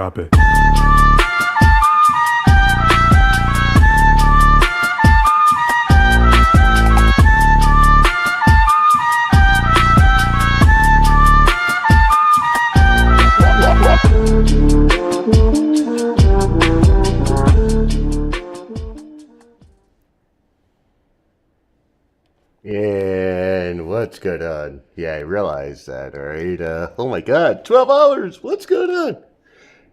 drop it. And what's going on? Yeah, I realized that, alright? Oh my god, 12 hours! What's going on?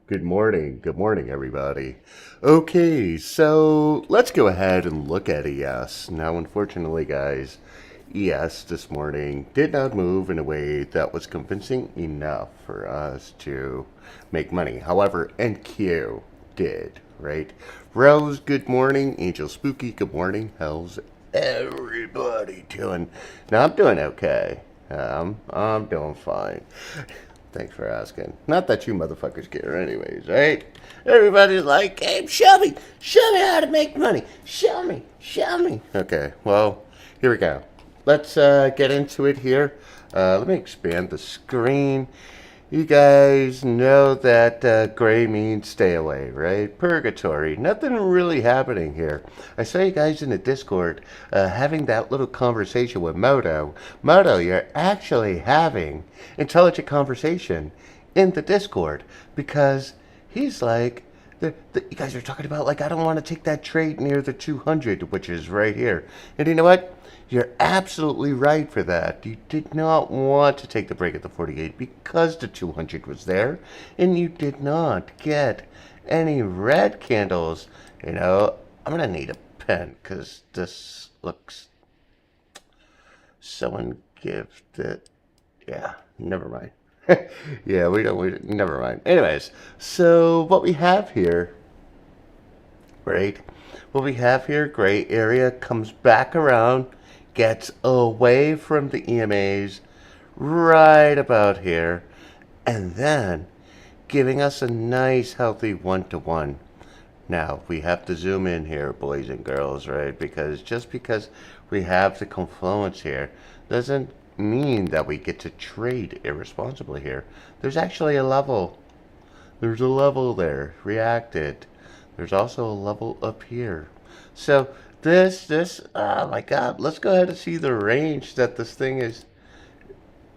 Good morning, everybody. Okay, so let's go ahead and look at ES. Now, unfortunately, guys, ES this morning did not move in a way that was convincing enough for us to make money. However, NQ did, right? Rose, good morning. Angel Spooky, good morning. How's everybody doing? Now, I'm doing okay. I'm doing fine. Thanks for asking. Not that you motherfuckers care anyways, right? Everybody's like, hey, show me how to make money. Show me. Okay, well, here we go. Let's get into it here. Let me expand the screen. You guys know that gray means stay away, right? Purgatory. Nothing really happening here. I saw you guys in the Discord having that little conversation with Moto. Moto, you're actually having intelligent conversation in the Discord because he's like, you guys are talking about, like, I don't want to take that trade near the 200, which is right here. And you know what? You're absolutely right for that. You did not want to take the break at the 48 because the 200 was there, and you did not get any red candles. You know, I'm going to need a pen because this looks so ungifted. Yeah, never mind. Yeah, never mind. Anyways, so what we have here, right? What we have here, gray area comes back around, gets away from the EMAs right about here, and then giving us a nice healthy 1-to-1. Now, we have to zoom in here, boys and girls, right? Because just because we have the confluence here doesn't mean that we get to trade irresponsibly here. There's actually a level. There's a level there, reacted. There's also a level up here. So oh my god, let's go ahead and see the range that this thing is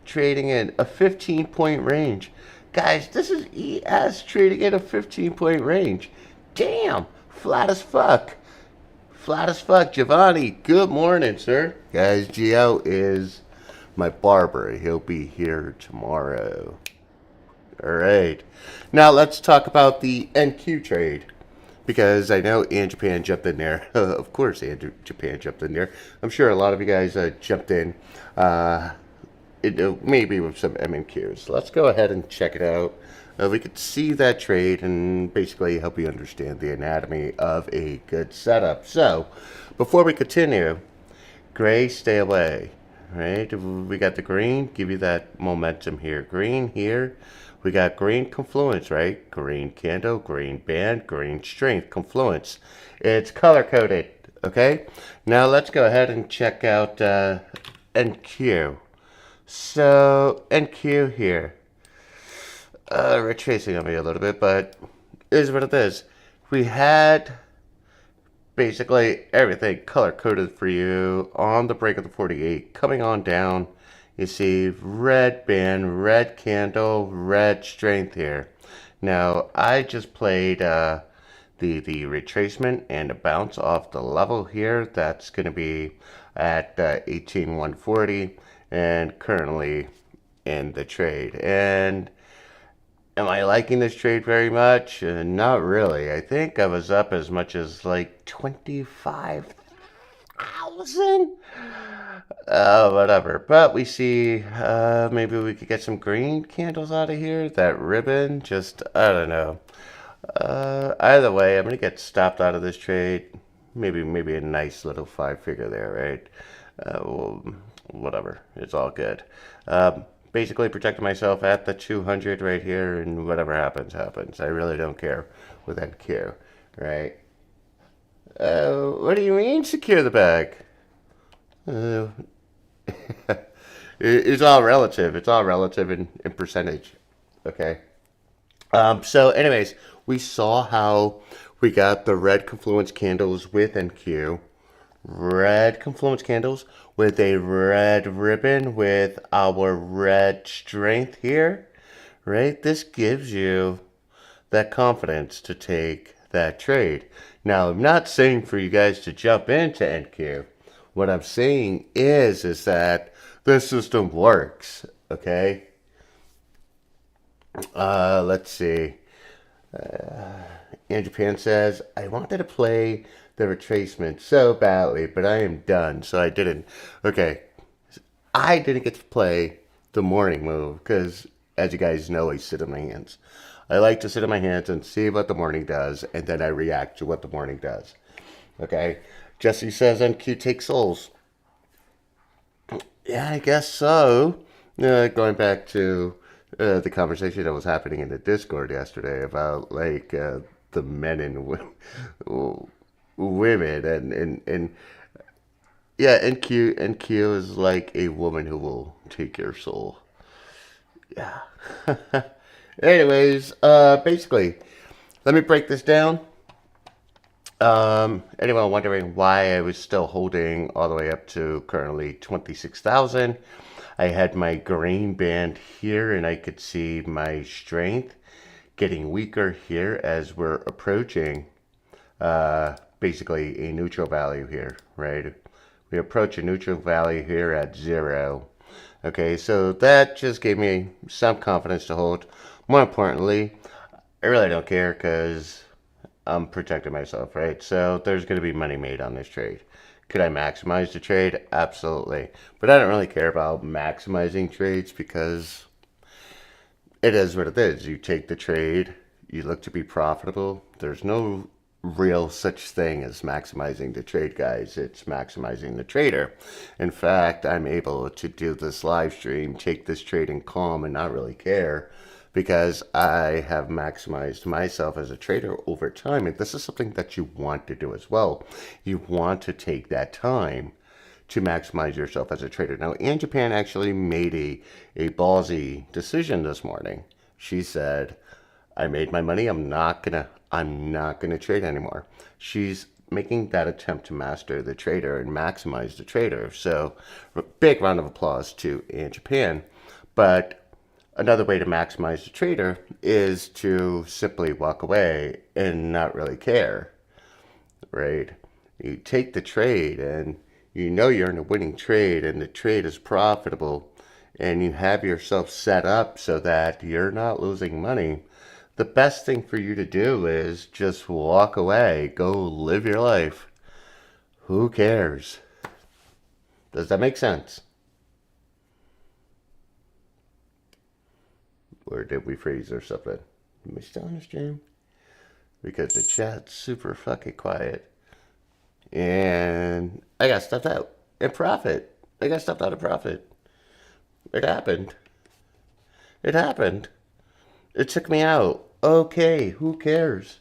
trading in. A 15-point range. Guys, this is ES trading in a 15-point range. Damn, flat as fuck. Giovanni, good morning, sir. Guys, Gio is my barber. He'll be here tomorrow. Alright. Now let's talk about the NQ trade. Because I know Ann Japan jumped in there. Of course, Ann Japan jumped in there. I'm sure a lot of you guys jumped in, maybe with some MNQs. Let's go ahead and check it out. We could see that trade and basically help you understand the anatomy of a good setup. So, before we continue, gray, stay away. Right? We got the green, give you that momentum here. Green here. We got green confluence, right? Green candle, green band, green strength, confluence. It's color-coded, okay? Now let's go ahead and check out NQ. So, NQ here. Retracing on me a little bit, but it is what it is. We had basically everything color-coded for you on the break of the 48. Coming on down. You see red band, red candle, red strength here. Now, I just played the retracement and a bounce off the level here. That's going to be at 18,140 and currently in the trade. And am I liking this trade very much? Not really. I think I was up as much as like 25,000. Whatever. But we see maybe we could get some green candles out of here. That ribbon, just, I don't know. Either way, I'm going to get stopped out of this trade. Maybe a nice little 5-figure there, right? Well, whatever. It's all good. Basically protecting myself at the 200 right here, and whatever happens, happens. I really don't care with NQ, right? What do you mean secure the bag? It's all relative. It's all relative in percentage. Okay. So anyways, we saw how we got the red confluence candles with NQ, red confluence candles with a red ribbon with our red strength here, right? This gives you that confidence to take that trade. Now, I'm not saying for you guys to jump into NQ. What I'm saying is that this system works, okay? Let's see. In Japan says, I wanted to play the retracement so badly, but I am done, so I didn't. Okay, I didn't get to play the morning move because, as you guys know, I sit on my hands. I like to sit on my hands and see what the morning does, and then I react to what the morning does. Okay, Jesse says NQ takes souls. Yeah, I guess so. Going back to the conversation that was happening in the Discord yesterday about like the men and women and yeah, NQ is like a woman who will take your soul. Yeah. Anyways, basically, let me break this down. Anyone wondering why I was still holding all the way up to currently 26,000? I had my grain band here and I could see my strength getting weaker here as we're approaching basically a neutral value here, right? We approach a neutral value here at 0. Okay, so that just gave me some confidence to hold. More importantly, I really don't care because I'm protecting myself, right? So there's going to be money made on this trade. Could I maximize the trade? Absolutely. But I don't really care about maximizing trades because it is what it is. You take the trade, you look to be profitable. There's no real such thing as maximizing the trade, guys. It's maximizing the trader. In fact, I'm able to do this live stream, take this trade in calm and not really care because I have maximized myself as a trader over time. And this is something that you want to do as well. You want to take that time to maximize yourself as a trader. Now, Ann Japan actually made a ballsy decision this morning. She said, I made my money. I'm not gonna trade anymore. She's making that attempt to master the trader and maximize the trader. So, a big round of applause to Ann Japan. But another way to maximize the trader is to simply walk away and not really care, right? You take the trade and you know you're in a winning trade and the trade is profitable and you have yourself set up so that you're not losing money. The best thing for you to do is just walk away, go live your life. Who cares? Does that make sense? Or did we freeze or something? Am I still on the stream? Because the chat's super fucking quiet. And I got stuffed out in profit. I got stuffed out of profit. It happened. It happened. It took me out. Okay, who cares?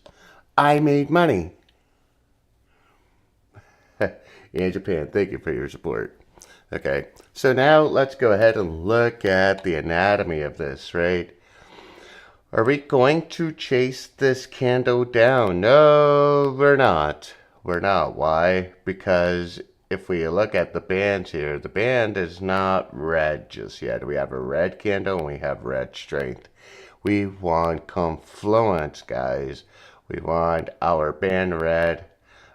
I made money. In Japan, thank you for your support. Okay, so now let's go ahead and look at the anatomy of this, right? Are we going to chase this candle down? No, we're not. We're not. Why? Because if we look at the bands here, the band is not red just yet. We have a red candle and we have red strength. We want confluence, guys. We want our band red,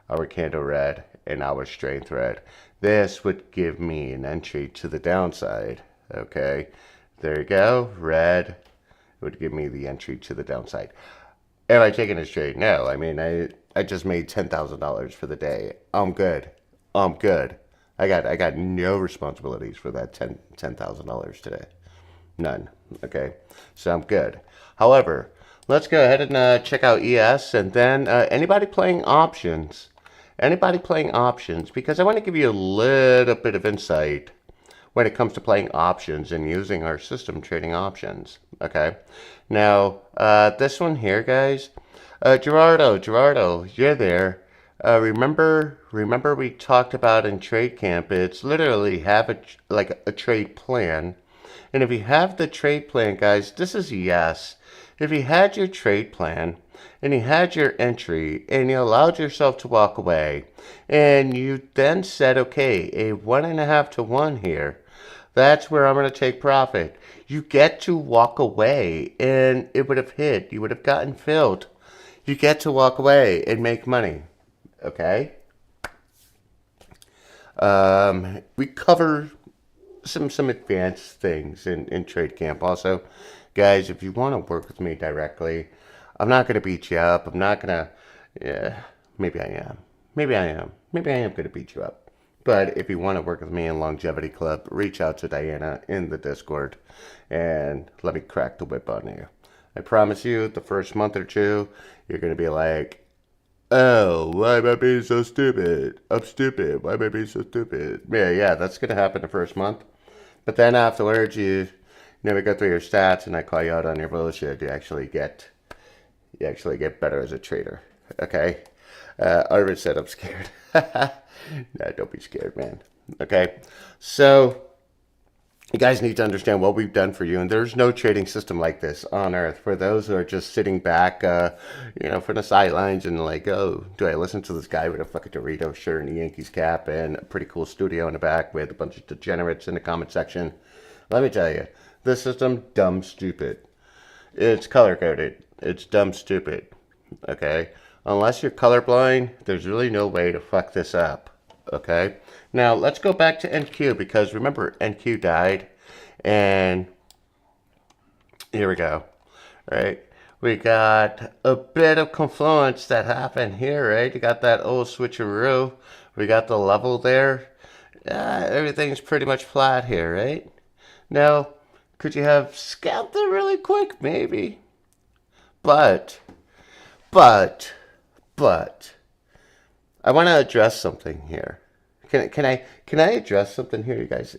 our candle red, and our strength red. This would give me an entry to the downside. Okay, there you go. Red would give me the entry to the downside. Am I taking this trade? No. I mean, I just made $10,000 for the day. I'm good. I'm good. I got no responsibilities for that $10,000 today. None. Okay, so I'm good. However, let's go ahead and check out ES, and then anybody playing options. Anybody playing options, because I want to give you a little bit of insight when it comes to playing options and using our system trading options. Okay, now this one here, guys. Gerardo, you're there. Remember we talked about in trade camp. It's literally have a trade plan, and if you have the trade plan, guys, this is yes. If you had your trade plan and you had your entry and you allowed yourself to walk away and you then said, okay, a 1.5 to 1 here, that's where I'm going to take profit. You get to walk away and it would have hit. You would have gotten filled. You get to walk away and make money. Okay? We cover some advanced things in trade camp. Also, guys, if you want to work with me directly, I'm not going to beat you up. I'm not going to, yeah, maybe I am. Maybe I am. Maybe I am going to beat you up. But if you want to work with me in Longevity Club, reach out to Diana in the Discord and let me crack the whip on you. I promise you, the first month or two, you're going to be like, oh, why am I being so stupid? I'm stupid. Why am I being so stupid? Yeah, that's going to happen the first month. But then afterwards, we go through your stats and I call you out on your bullshit. You actually get better as a trader. Okay? Arvid said I'm scared. No, don't be scared, man. Okay? So, you guys need to understand what we've done for you, and there's no trading system like this on earth. For those who are just sitting back, from the sidelines and like, oh, do I listen to this guy with a fucking Dorito shirt and a Yankees cap and a pretty cool studio in the back with a bunch of degenerates in the comment section? Let me tell you, this system, dumb stupid. It's color coded. It's dumb stupid. Okay? Unless you're colorblind, there's really no way to fuck this up. Okay? Now, let's go back to NQ, because remember, NQ died, and here we go, right? We got a bit of confluence that happened here, right? You got that old switcheroo. We got the level there. Everything's pretty much flat here, right? Now, could you have scalped it really quick? Maybe. But, I want to address something here. Can I address something here, you guys?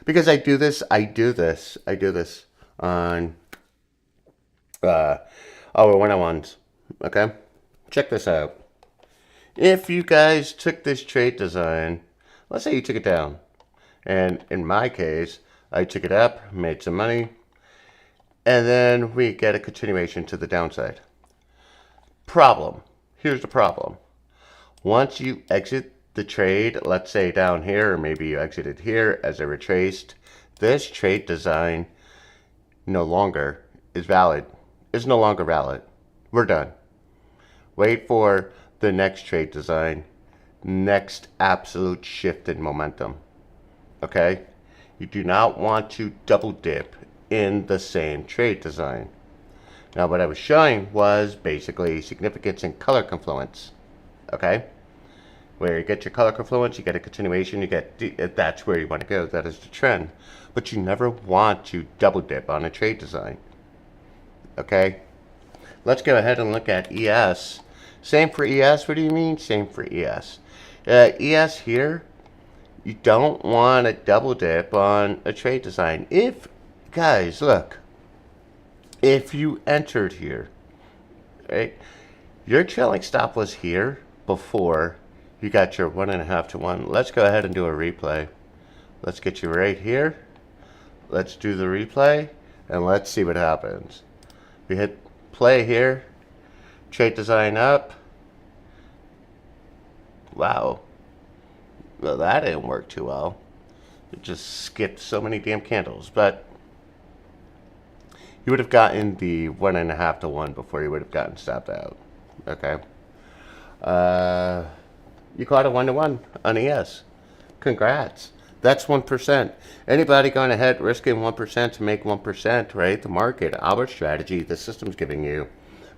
Because I do this on our one-on-ones. Okay, check this out. If you guys took this trade design, let's say you took it down, and in my case, I took it up, made some money, and then we get a continuation to the downside. Problem. Here's the problem. Once you exit the trade, let's say down here, or maybe you exited here as a retraced, this trade design no longer is valid. It's no longer valid. We're done. Wait for the next trade design, next absolute shift in momentum. Okay? You do not want to double dip in the same trade design. Now, what I was showing was basically significance and color confluence. Okay? Where you get your color confluence, you get a continuation, that's where you want to go. That is the trend. But you never want to double dip on a trade design. Okay? Let's go ahead and look at ES. Same for ES. What do you mean? Same for ES. ES here, you don't want to double dip on a trade design. Guys, look. If you entered here, right, your trailing stop was here before you got your 1.5 to 1. Let's go ahead and do a replay. Let's get you right here. Let's do the replay, and let's see what happens. We hit play here. Trade design up. Wow. Well, that didn't work too well. It just skipped so many damn candles, but you would have gotten the 1.5 to 1 before you would have gotten stopped out. Okay. You caught a 1-to-1 on ES. Congrats. That's 1%. Anybody going ahead risking 1% to make 1%, right? The market, our strategy, the system's giving you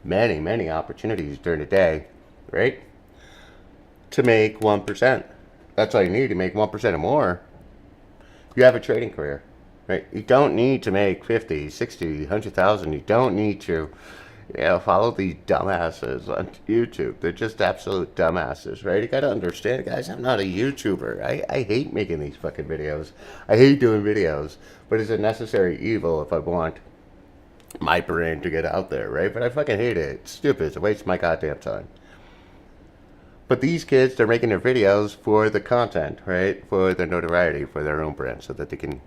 many, many opportunities during the day, right? To make 1%. That's all you need to make 1% or more. You have a trading career, right? You don't need to make 50, 60, 100,000. You don't need to follow these dumbasses on YouTube. They're just absolute dumbasses, right? You gotta understand, guys, I'm not a YouTuber. I hate making these fucking videos. I hate doing videos, but it's a necessary evil if I want my brain to get out there, right? But I fucking hate it. It's stupid. It's a waste of my goddamn time. But these kids, they're making their videos for the content, right? For their notoriety, for their own brand, so that they can,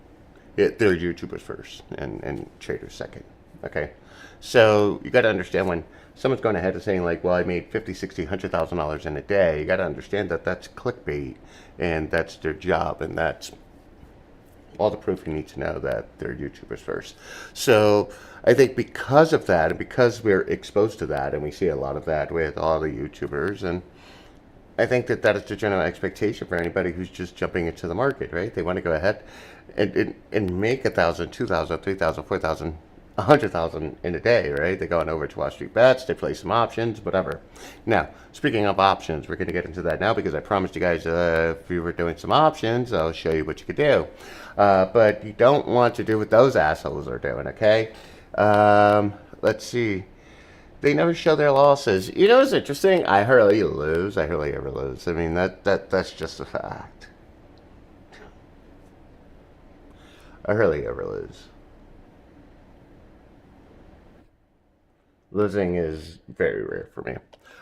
they're YouTubers first and traders second. Okay, so you got to understand when someone's going ahead and saying like, well, I made 50, 60, $100,000 in a day. You got to understand that that's clickbait, and that's their job, and that's all the proof you need to know that they're YouTubers first. So I think because of that, and because we're exposed to that, and we see a lot of that with all the YouTubers, and I think that that is the general expectation for anybody who's just jumping into the market, right? They want to go ahead and make 1,000, 2,000, 3,000, 4,000, 100,000 in a day, right? They go on over to Wall Street Bets, they play some options, whatever. Now, speaking of options, we're going to get into that now because I promised you guys if we were doing some options, I'll show you what you could do. But you don't want to do what those assholes are doing, okay? Let's see. They never show their losses. You know what's interesting? I hardly lose. I hardly ever lose. I mean, that's just a fact. I hardly ever lose. Losing is very rare for me.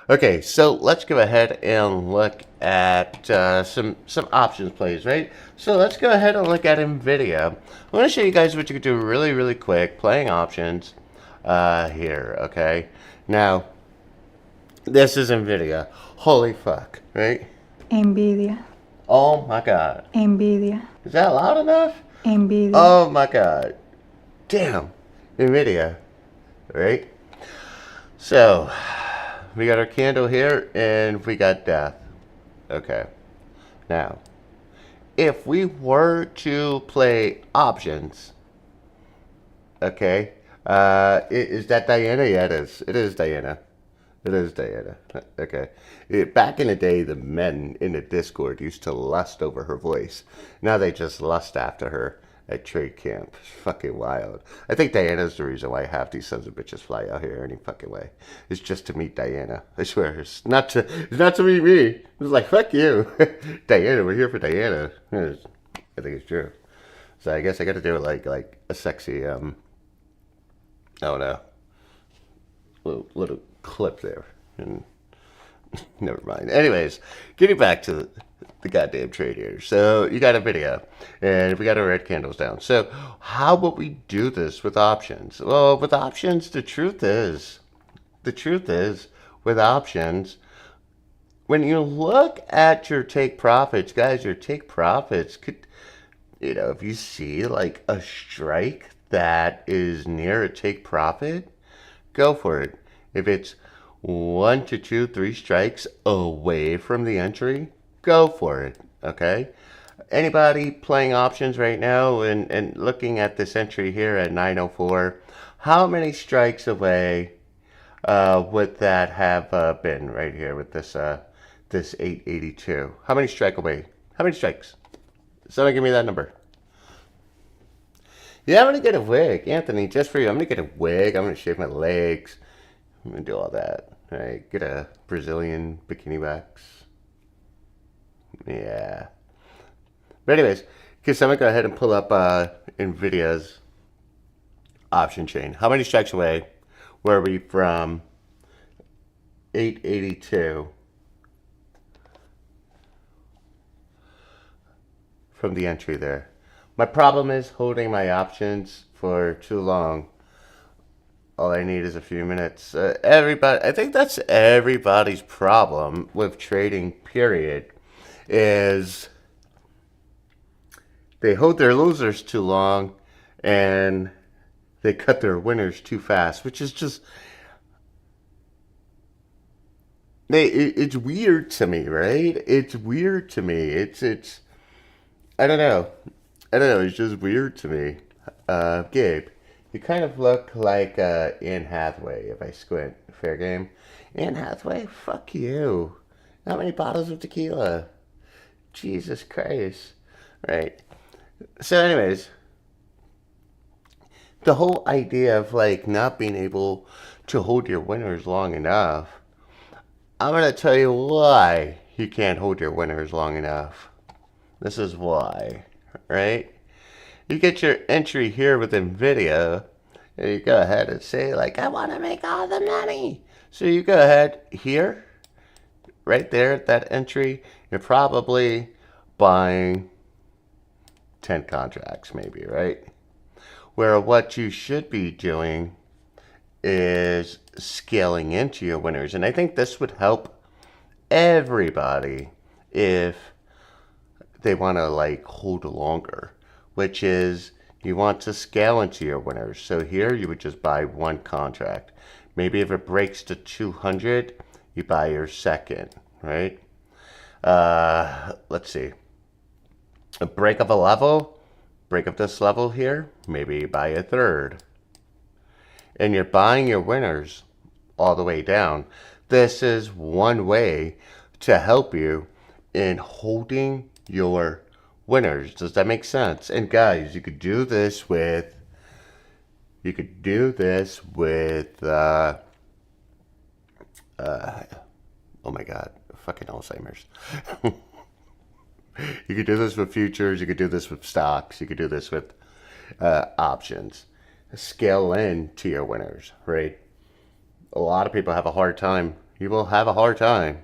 Okay, so let's go ahead and look at some options plays, right? So let's go ahead and look at NVIDIA. I want to show you guys what you can do really, really quick, playing options here, okay? Now, this is NVIDIA. Holy fuck, right? Envidia. Oh my god. Envidia. Is that loud enough? Envidia. Oh my god. Damn. NVIDIA, right? So, we got our candle here, and we got death. Okay. Now, if we were to play options, okay, is that Diana? Yeah, it is. It is Diana. It is Diana. Okay. Back in the day, the men in the Discord used to lust over her voice. Now they just lust after her at trade camp. It's fucking wild. I think Diana's the reason why half these sons of bitches fly out here any fucking way. It's just to meet Diana. I swear. It's not to meet me. It's like, fuck you. Diana, we're here for Diana. I think it's true. So I guess I got to do it like a sexy, I don't know, little clip there. And never mind. Anyways, getting back to the goddamn trade here. So you got a video, and we got our red candles down. So how would we do this with options? Well, with options, the truth is, with options, when you look at your take profits, guys, your take profits could, you know, if you see like a strike that is near a take profit, go for it. If it's 1 to 2, 3 strikes away from the entry, go for it. Okay? Anybody playing options right now and looking at this entry here at 904, how many strikes away would that have been right here with this 882? How many strike away? How many strikes? Someone give me that number. Yeah, I'm gonna get a wig, Anthony, just for you. I'm gonna get a wig. I'm gonna shave my legs. I'm gonna do all that. All right, get a Brazilian bikini wax. Yeah. But anyways, okay, so I'm gonna go ahead and pull up NVIDIA's option chain. How many strikes away were we from 882 from the entry there? My problem is holding my options for too long. All I need is a few minutes. Everybody, I think that's everybody's problem with trading, period, is they hold their losers too long and they cut their winners too fast, which is just, it's weird to me, right? It's weird to me. It's, I don't know. It's just weird to me. Gabe, you kind of look like Anne Hathaway if I squint. Fair game. Anne Hathaway? Fuck you. How many bottles of tequila? Jesus Christ. Right. So anyways, the whole idea of like not being able to hold your winners long enough, I'm going to tell you why you can't hold your winners long enough. This is why, right? You get your entry here with NVIDIA, and you go ahead and say, like, I want to make all the money. So you go ahead here, right there at that entry, you're probably buying 10 contracts maybe, right? Where what you should be doing is scaling into your winners. And I think this would help everybody if they want to like hold longer, which is you want to scale into your winners. So here you would just buy one contract. Maybe if it breaks to 200, you buy your second, right? Let's see. A break of a level, break of this level here, maybe you buy a third. And you're buying your winners all the way down. This is one way to help you in holding your winners. Does that make sense? And guys, you could do this with oh my god, fucking Alzheimer's. You could do this with futures, you could do this with stocks, you could do this with options. Scale in to your winners, right? A lot of people have a hard time. You will have a hard time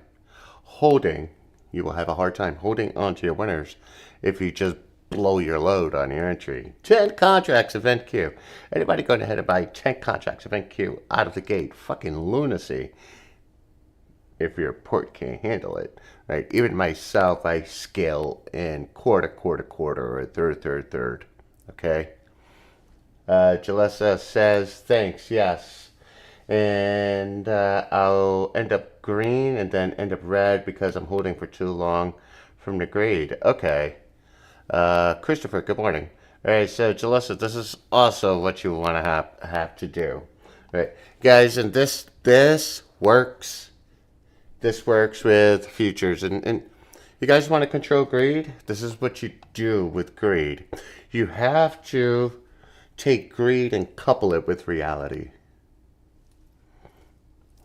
holding. You will have a hard time holding on to your winners if you just blow your load on your entry. 10 contracts event queue. Anybody going ahead and buy 10 contracts event queue out of the gate? Fucking lunacy. If your port can't handle it, right? Even myself, I scale in quarter, or third. Okay. Jalessa says, thanks, yes. And I'll end up green and then end up red because I'm holding for too long from the grade. Okay. Christopher, good morning. All right, so Jalessa, this is also what you want to have to do. Right, guys, and this works. This works with futures. And you guys want to control greed? This is what you do with greed. You have to take greed and couple it with reality.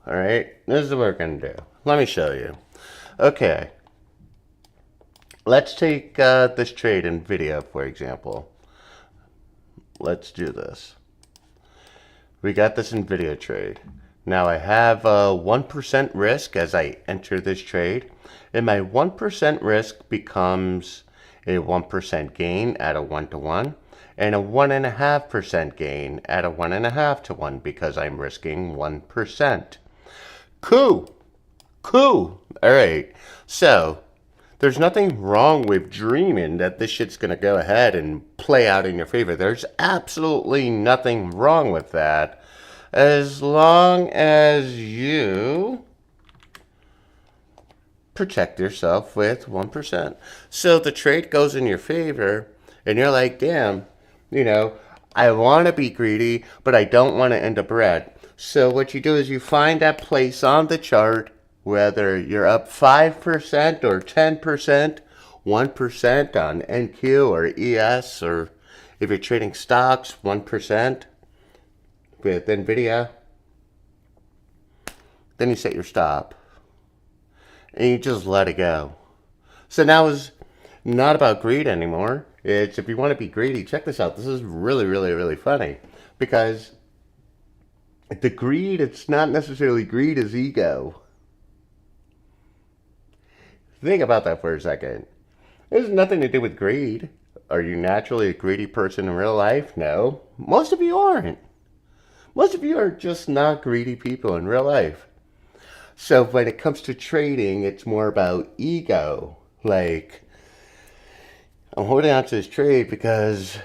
All right, this is what we're going to do. Let me show you. Okay, let's take this trade in video, for example. Let's do this. We got this NVIDIA trade. Now I have a 1% risk as I enter this trade, and my 1% risk becomes a 1% gain at a 1-to-1, and a 1.5% gain at a 1.5-to-1 because I'm risking 1%. Cool. All right. So there's nothing wrong with dreaming that this shit's going to go ahead and play out in your favor. There's absolutely nothing wrong with that as long as you protect yourself with 1%. So the trade goes in your favor and you're like, damn, I want to be greedy, but I don't want to end up red. So what you do is you find that place on the chart, whether you're up 5% or 10%, 1% on NQ or ES, or if you're trading stocks, 1% with NVIDIA. Then you set your stop and you just let it go. So now it's not about greed anymore. It's if you want to be greedy, check this out. This is really funny because the greed, it's not necessarily greed, it's ego. Think about that for a second. It has nothing to do with greed. Are you naturally a greedy person in real life? No. Most of you aren't. Most of you are just not greedy people in real life. So when it comes to trading, it's more about ego. Like, I'm holding on to this trade because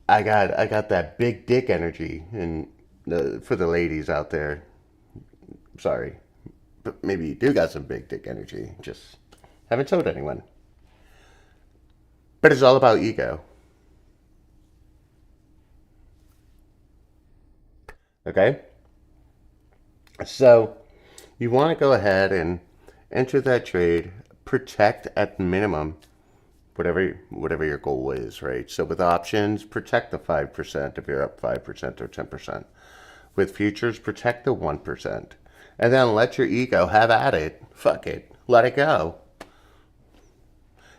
I got that big dick energy. And for the ladies out there, sorry, but maybe you do got some big dick energy. Just haven't told anyone. But it's all about ego. Okay? So you want to go ahead and enter that trade, protect at minimum whatever your goal is, right? So with options, protect the 5% if you're up 5% or 10%. With futures, protect the 1%. And then let your ego have at it. Fuck it. Let it go.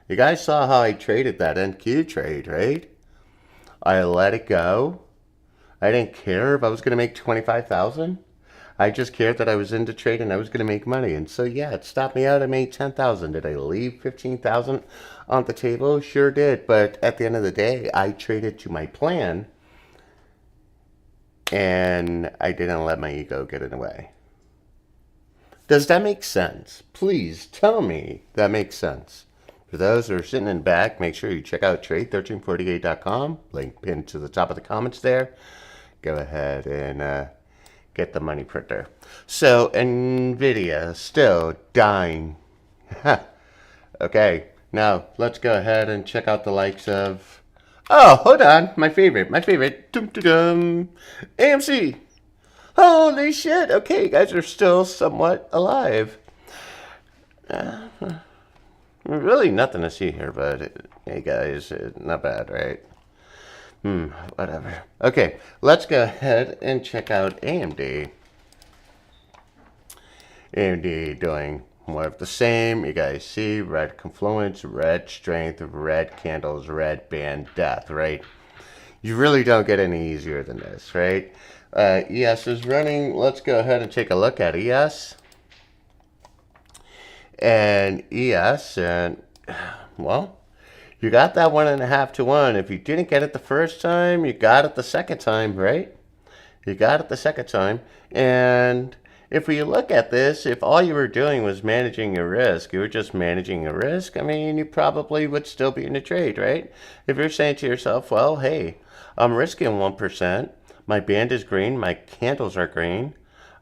You guys saw how I traded that NQ trade, right? I let it go. I didn't care if I was going to make 25,000. I just cared that I was into trade and I was going to make money. And so, yeah, it stopped me out. I made 10,000. Did I leave 15,000 on the table? Sure did. But at the end of the day, I traded to my plan. and I didn't let my ego get in the way. Does that make sense? Please tell me that makes sense. For those who are sitting in the back, make sure you check out trade1348.com. Link pinned to the top of the comments there. Go ahead and get the money printer. So, NVIDIA still dying. Okay, now let's go ahead and check out the likes of... Oh, hold on. My favorite. Dum-dum-dum. AMC. Holy shit. Okay, you guys are still somewhat alive. Really nothing to see here, but hey guys, not bad, right? Whatever. Okay, let's go ahead and check out AMD. AMD doing more of the same. You guys see red confluence, red strength, red candles, red band death, right? You really don't get any easier than this, right? ES is running. Let's go ahead and take a look at ES. And ES, and well, you got that 1.5 to 1. If you didn't get it the first time, you got it the second time, right? You got it the second time. And if we look at this, if all you were doing was managing your risk, you were just managing your risk, I mean, you probably would still be in the trade, right? If you're saying to yourself, well, hey, I'm risking 1%. My band is green. My candles are green.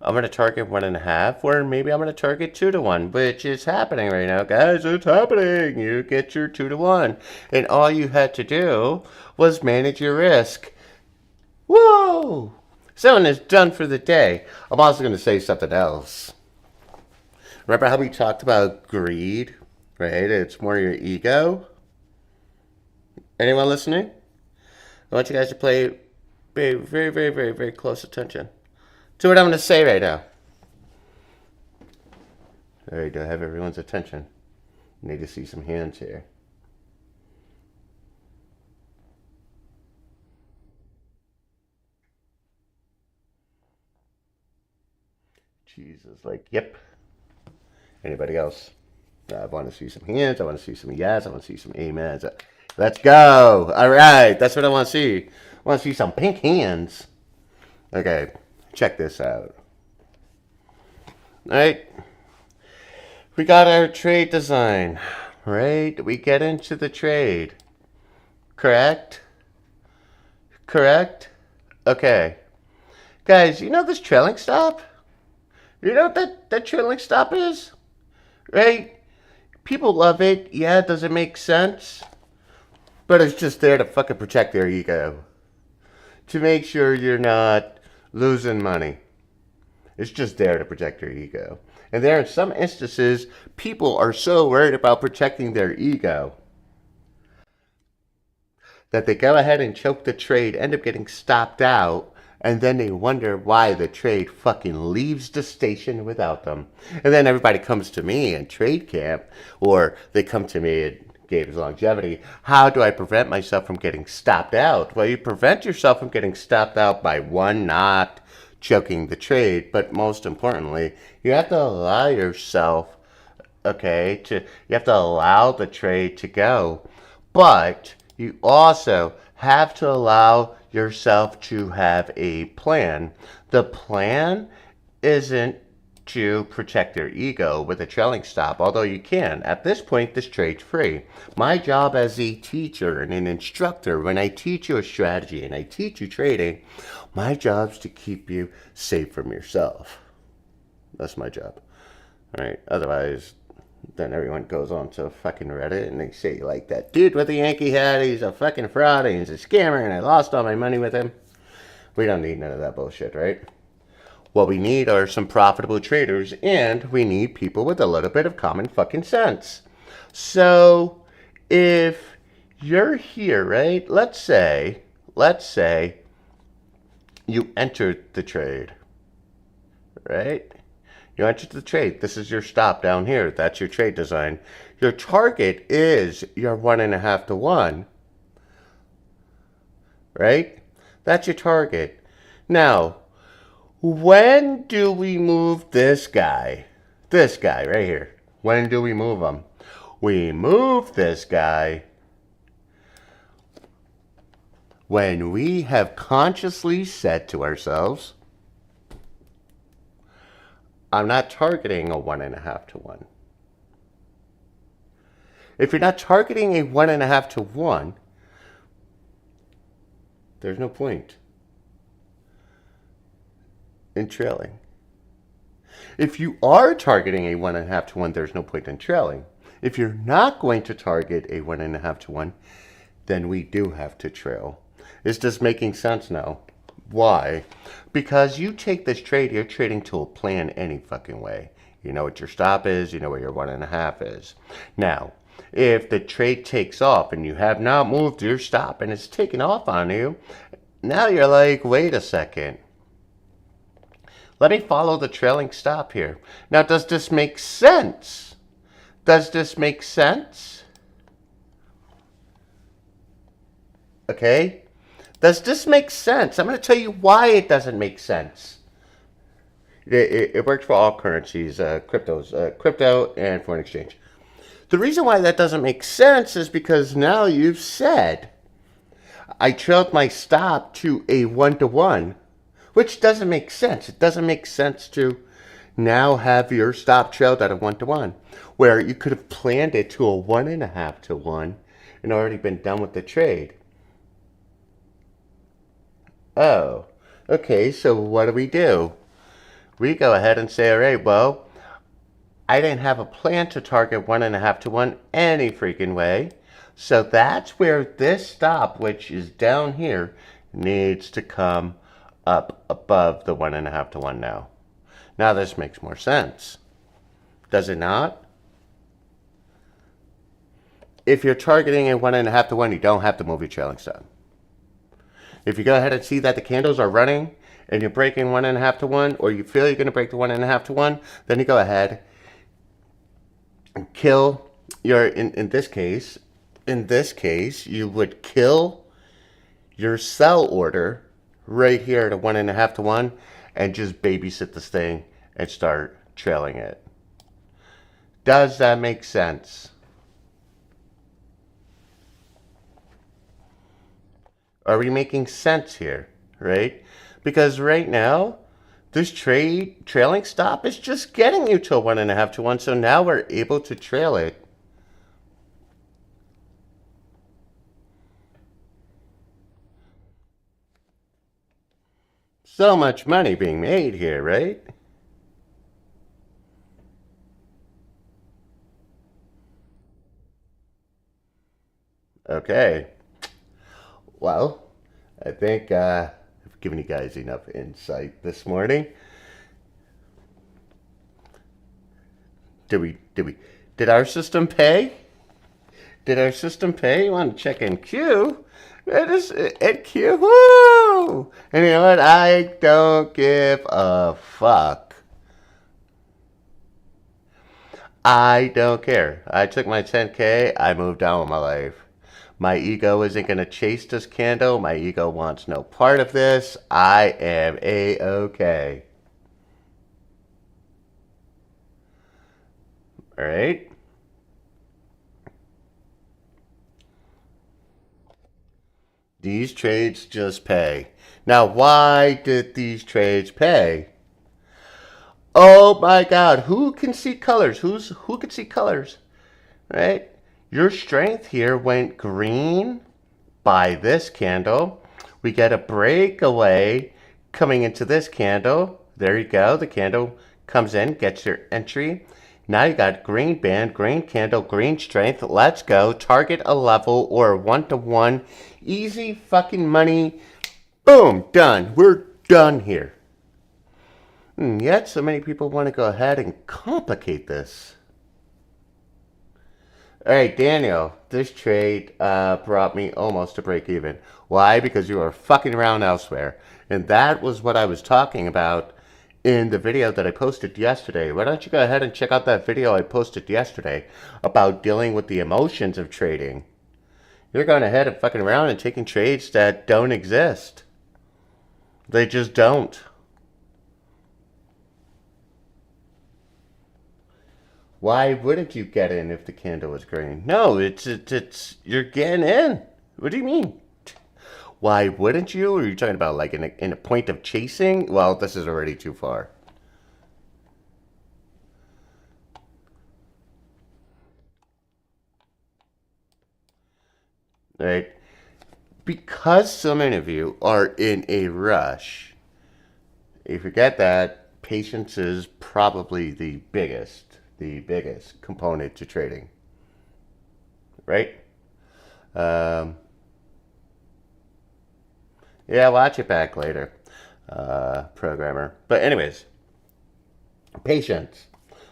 I'm going to target 1.5, or maybe I'm going to target 2 to 1, which is happening right now, guys. It's happening. You get your 2 to 1. And all you had to do was manage your risk. Whoa! Someone is done for the day. I'm also going to say something else. Remember how we talked about greed, right? It's more your ego. Anyone listening? I want you guys to pay very, very, very, very close attention to what I'm going to say right now. All right, do I have everyone's attention? Need to see some hands here. Jesus, like, yep. Anybody else? I want to see some hands. I want to see some yes. I want to see some amens. Let's go. All right, that's what I want to see. I want to see some pink hands. Okay, check this out. All right. We got our trade design, right? We get into the trade. Correct? Correct? Okay. Guys, you know this trailing stop? You know what that trailing stop is? Right? People love it. Yeah, does it make sense? But it's just there to fucking protect their ego. To make sure you're not losing money. It's just there to protect your ego. And there in some instances, people are so worried about protecting their ego that they go ahead and choke the trade, end up getting stopped out, and then they wonder why the trade fucking leaves the station without them. And then everybody comes to me in trade camp, or they come to me at Gabe's Longevity. How do I prevent myself from getting stopped out? Well, you prevent yourself from getting stopped out by one, not choking the trade, but most importantly, you have to allow yourself, okay, you have to allow the trade to go, but you also have to allow yourself to have a plan. The plan isn't to protect your ego with a trailing stop, although you can. At this point, this trade's free. My job as a teacher and an instructor, when I teach you a strategy and I teach you trading, my job's to keep you safe from yourself. That's my job. All right. Otherwise, then everyone goes on to fucking Reddit and they say like that dude with the Yankee hat, he's a fucking fraud and he's a scammer and I lost all my money with him. We don't need none of that bullshit, right? What we need are some profitable traders, and we need people with a little bit of common fucking sense. So if you're here, right? Let's say you entered the trade, right? You entered the trade. This is your stop down here. That's your trade design. Your target is your 1.5 to 1, right? That's your target. Now, when do we move this guy? This guy right here. When do we move him? We move this guy when we have consciously said to ourselves, I'm not targeting a 1.5 to 1. If you're not targeting a 1.5 to 1, there's no point in trailing. If you are targeting a 1.5 to 1, there's no point in trailing. If you're not going to target a 1.5 to 1, then we do have to trail. Is this making sense now? Why? Because you take this trade, you're trading to a plan any fucking way. You know what your stop is, you know what your 1.5 is. Now, if the trade takes off and you have not moved your stop and it's taken off on you, now you're like, wait a second. Let me follow the trailing stop here. Now, does this make sense? Does this make sense? Okay? Does this make sense? I'm going to tell you why it doesn't make sense. It works for all currencies, crypto and foreign exchange. The reason why that doesn't make sense is because now you've said, I trailed my stop to a 1-to-1, which doesn't make sense. It doesn't make sense to now have your stop trailed at a 1-to-1, where you could have planned it to a 1.5 to 1 and already been done with the trade. Oh, okay, so what do? We go ahead and say, all right, well, I didn't have a plan to target 1.5 to 1 any freaking way. So that's where this stop, which is down here, needs to come up above the 1.5 to 1 now. Now this makes more sense. Does it not? If you're targeting a 1.5 to 1, you don't have to move your trailing stop. If you go ahead and see that the candles are running and you're breaking 1.5 to 1, or you feel you're going to break the 1.5 to 1, then you go ahead and kill your, in this case, you would kill your sell order right here at a 1.5 to 1 and just babysit this thing and start trailing it. Does that make sense? Are we making sense here, right? Because right now, this trailing stop is just getting you to a 1.5 to 1, so now we're able to trail it. So much money being made here, right? Okay. Well, I think I've given you guys enough insight this morning. Did our system pay? Did our system pay? You want to check in Q? It is at Q. Woo! And you know what? I don't give a fuck. I don't care. I took my 10K. I moved on with my life. My ego isn't going to chase this candle. My ego wants no part of this. I am A-okay. All right? These trades just pay. Now, why did these trades pay? Oh my God, who can see colors? Who can see colors? Right? Your strength here went green by this candle. We get a breakaway coming into this candle. There you go. The candle comes in, gets your entry. Now you got green band, green candle, green strength. Let's go. Target a level or 1-to-1. Easy fucking money. Boom, done. We're done here. And yet so many people want to go ahead and complicate this. All right, Daniel, this trade brought me almost to break even. Why? Because you were fucking around elsewhere. And that was what I was talking about in the video that I posted yesterday. Why don't you go ahead and check out that video I posted yesterday about dealing with the emotions of trading. You're going ahead and fucking around and taking trades that don't exist. They just don't. Why wouldn't you get in if the candle was green? No, it's you're getting in. What do you mean? Why wouldn't you? Or are you talking about like in a point of chasing? Well, this is already too far. Right? Because so many of you are in a rush, you forget that patience is probably the biggest component to trading, right? Um, yeah, watch it back later, programmer. But anyways, patience.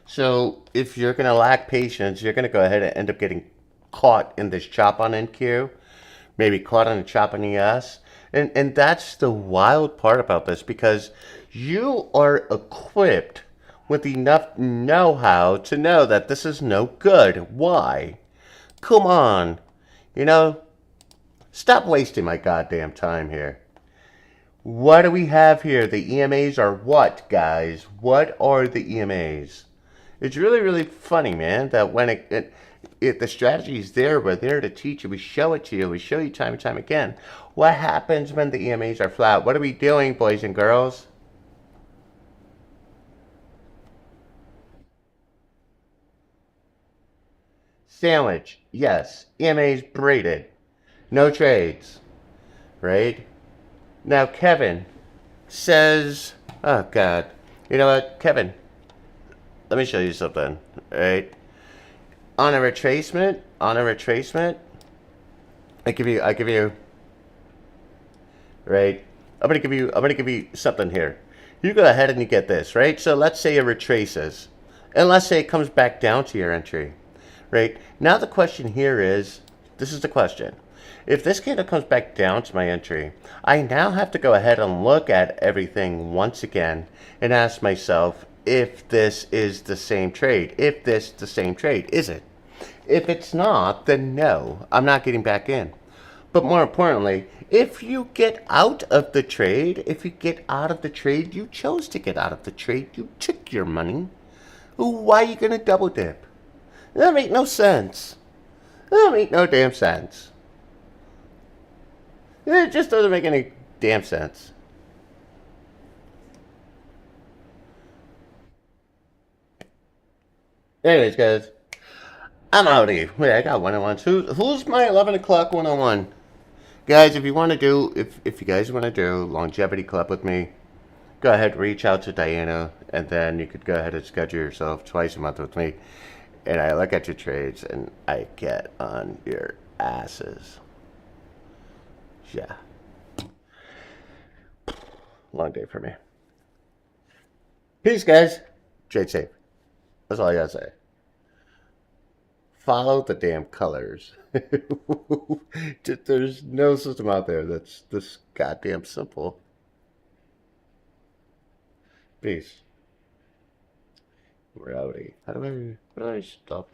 So if you're gonna lack patience, you're gonna go ahead and end up getting caught in this chop on NQ, maybe caught on a chop on ES. And that's the wild part about this because you are equipped with enough know-how to know that this is no good. Why? Come on. You know, stop wasting my goddamn time here. What do we have here? The EMAs are what, guys? What are the EMAs? It's really, really funny, man, that when the strategy is there, we're there to teach you. We show it to you. We show you time and time again. What happens when the EMAs are flat? What are we doing, boys and girls? Sandwich, yes. EMAs braided. No trades, right? Now, Kevin says, oh, God. You know what, Kevin? Let me show you something, right? On a retracement, I give you, right? I'm gonna give you something here. You go ahead and you get this, right? So let's say it retraces, and let's say it comes back down to your entry, right? Now the question here is, this is the question. If this candle comes back down to my entry, I now have to go ahead and look at everything once again and ask myself if this is the same trade. If this the same trade, is it? If it's not, then no, I'm not getting back in. But more importantly, if you get out of the trade, you chose to get out of the trade, you took your money. Why are you going to double dip? That make no sense. That make no damn sense. It just doesn't make any damn sense. Anyways, guys, I'm out of here. Wait, I got one-on-ones. Who's my 11 o'clock one-on-one? Guys, if you guys want to do longevity club with me, go ahead, reach out to Diana, and then you could go ahead and schedule yourself twice a month with me. And I look at your trades, and I get on your asses. Yeah. Long day for me. Peace, guys. Trade safe. That's all I gotta say. Follow the damn colors. There's no system out there that's this goddamn simple. Peace. Rowdy. How do I stop